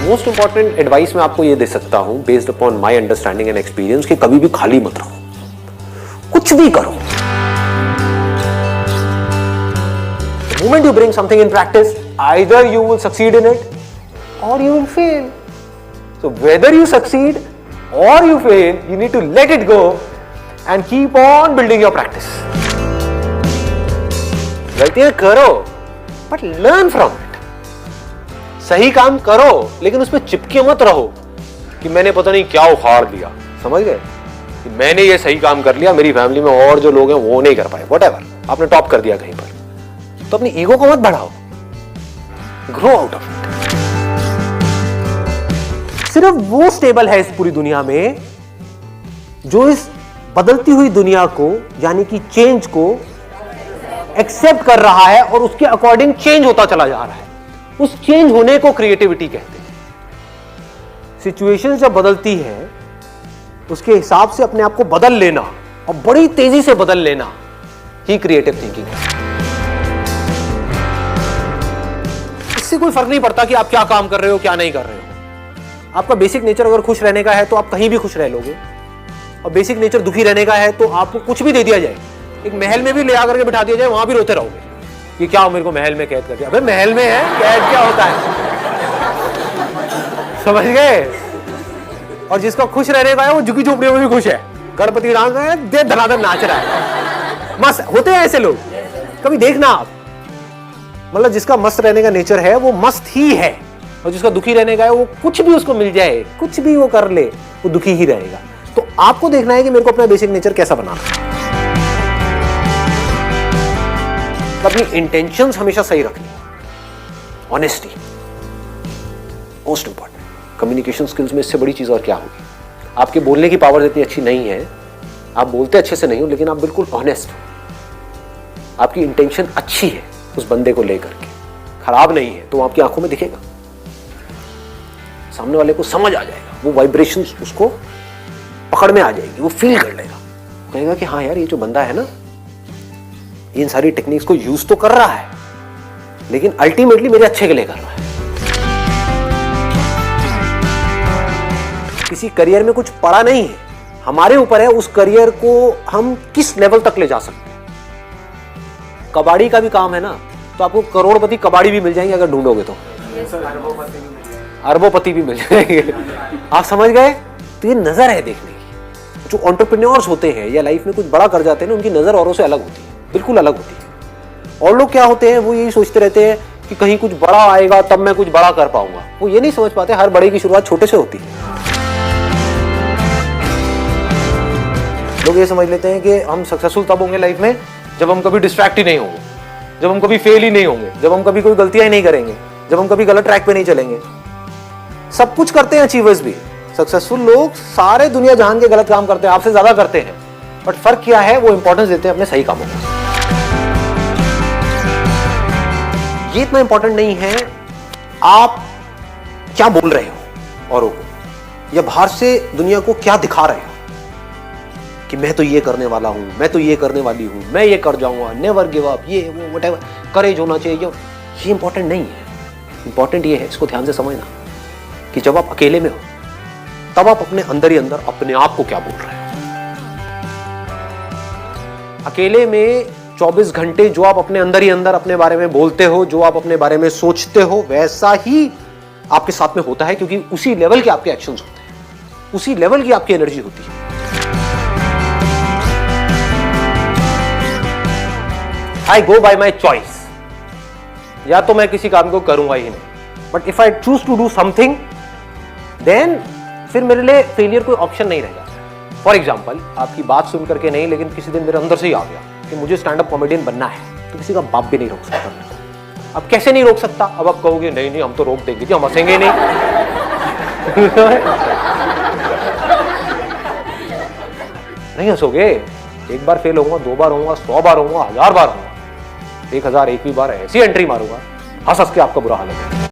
Most important advice मैं आपको ये दे सकता हूं based upon my understanding and experience कि कभी भी खाली मत रहो, कुछ भी करो। The moment you bring something in practice, either you will succeed in it or you will fail. So whether you succeed or you fail, you need to let it go and keep on building your practice. गलतियां करो but learn from it. सही काम करो लेकिन उसमें चिपके मत रहो कि मैंने पता नहीं क्या उखाड़ दिया, समझ गए कि मैंने ये सही काम कर लिया, मेरी फैमिली में और जो लोग हैं वो नहीं कर पाए, व्हाटएवर, आपने टॉप कर दिया कहीं पर, तो अपनी ईगो को मत बढ़ाओ, ग्रो आउट ऑफ इट। सिर्फ वो स्टेबल है इस पूरी दुनिया में जो इस बदलती हुई दुनिया को यानी कि चेंज को एक्सेप्ट कर रहा है और उसके अकॉर्डिंग चेंज होता चला जा रहा है। उस चेंज होने को क्रिएटिविटी कहते हैं। सिचुएशन जब बदलती है उसके हिसाब से अपने आप को बदल लेना और बड़ी तेजी से बदल लेना ही क्रिएटिव थिंकिंग है। इससे कोई फर्क नहीं पड़ता कि आप क्या काम कर रहे हो क्या नहीं कर रहे हो। आपका बेसिक नेचर अगर खुश रहने का है तो आप कहीं भी खुश रह लोगे, और बेसिक नेचर दुखी रहने का है तो आपको कुछ भी दे दिया जाए, एक महल में भी ले आकर के बिठा दिया जाए, वहां भी रोते रहोगे कि क्या मेरे को महल में कैद कर दिया। अबे महल में है, कैद क्या होता है, समझ गए। और जिसका खुश रहने का है वो झुकी झोपड़ियों में भी खुश है, गणपति डांस में दे धनाधन नाच रहा है, मस्त होते हैं ऐसे लोग, कभी देखना आप। मतलब जिसका मस्त रहने का नेचर है वो मस्त ही है, और जिसका दुखी रहने का है वो कुछ भी उसको मिल जाए, कुछ भी वो कर ले, वो दुखी ही रहेगा। तो आपको देखना है कि मेरे को अपना बेसिक नेचर कैसा बनाना है। अपनी इंटेंशंस हमेशा सही रखनी, honesty most important. Communication skills में इससे बड़ी चीज और क्या होगी। आपके बोलने की पावर इतनी अच्छी नहीं है, आप बोलते अच्छे से नहीं हो, लेकिन आप बिल्कुल ऑनेस्ट हो, आपकी इंटेंशन अच्छी है उस बंदे को लेकर के, खराब नहीं है, तो आपकी आंखों में दिखेगा, सामने वाले को समझ आ जाएगा, वो वाइब्रेशंस उसको पकड़ में आ जाएगी, वो फील कर लेगा, कहेगा कि हाँ यार ये जो बंदा है ना इन सारी टेक्निक्स को यूज तो कर रहा है लेकिन अल्टीमेटली मेरे अच्छे के लिए कर रहा है। किसी करियर में कुछ पड़ा नहीं है, हमारे ऊपर है उस करियर को हम किस लेवल तक ले जा सकते हैं। कबाड़ी का भी काम है ना, तो आपको करोड़पति कबाड़ी भी मिल जाएंगे अगर ढूंढोगे तो, अरबोपति भी मिल जाएंगे, आप समझ गए। तो ये नजर है देखने की। जो एंटरप्रेन्योर्स होते हैं या लाइफ में कुछ बड़ा कर जाते हैं ना, उनकी नजर औरों से अलग होती है, बिल्कुल अलग होती है। और लोग क्या होते हैं, वो यही सोचते रहते हैं कि कहीं कुछ बड़ा आएगा तब मैं कुछ बड़ा कर पाऊंगा। वो ये नहीं समझ पाते हर बड़े की शुरुआत छोटे से होती है। लोग ये समझ लेते हैं कि हम सक्सेसफुल तब होंगे लाइफ में जब हम कभी डिस्ट्रैक्ट ही नहीं होंगे, जब हम कभी फेल ही नहीं होंगे, जब हम कभी कोई गलतियां ही नहीं करेंगे, जब हम कभी गलत ट्रैक पे नहीं चलेंगे। सब कुछ करते हैं अचीवर्स भी, सक्सेसफुल लोग सारे दुनिया जहान के गलत काम करते हैं, आपसे ज्यादा करते हैं, बट फर्क क्या है, वो इंपॉर्टेंस देते हैं अपने सही कामों को। ये इतना इंपॉर्टेंट नहीं है आप क्या बोल रहे हो औरों को, या बाहर से दुनिया को क्या दिखा रहे हो कि मैं तो ये करने वाला हूं, मैं तो ये करने वाली हूं, मैं ये कर जाऊंगा, नेवर गिव अप, ये वो व्हाटएवर, करेज होना चाहिए। ये इंपॉर्टेंट नहीं है। इंपॉर्टेंट ये है, इसको ध्यान से समझना, कि जब आप अकेले में हो तब आप अपने अंदर ही अंदर अपने आप को क्या बोल रहे हो। अकेले में 24 घंटे जो आप अपने अंदर ही अंदर अपने बारे में बोलते हो, जो आप अपने बारे में सोचते हो, वैसा ही आपके साथ में होता है, क्योंकि उसी लेवल के आपके एक्शंस होते हैं, उसी लेवल की आपकी एनर्जी होती है। आई गो बाय माई चॉइस, या तो मैं किसी काम को करूंगा ही नहीं, but if I choose to do something then फिर मेरे लिए फेलियर कोई ऑप्शन नहीं रह जाता। फॉर एग्जाम्पल, आपकी बात सुन करके नहीं, लेकिन किसी दिन मेरे अंदर से ही आ गया कि मुझे स्टैंड अप कॉमेडियन बनना है, तो किसी का बाप भी नहीं रोक सकता। अब कैसे नहीं रोक सकता, अब आप कहोगे नहीं नहीं हम तो रोक देंगे जी, हम हंसेंगे नहीं। नहीं हंसोगे, एक बार फेल होऊंगा, 2 बार होऊंगा, 100 बार होऊंगा, 1000 बार होऊंगा, 1001वीं बार ऐसी एंट्री मारूंगा, हंस हंस के आपका बुरा हाल है।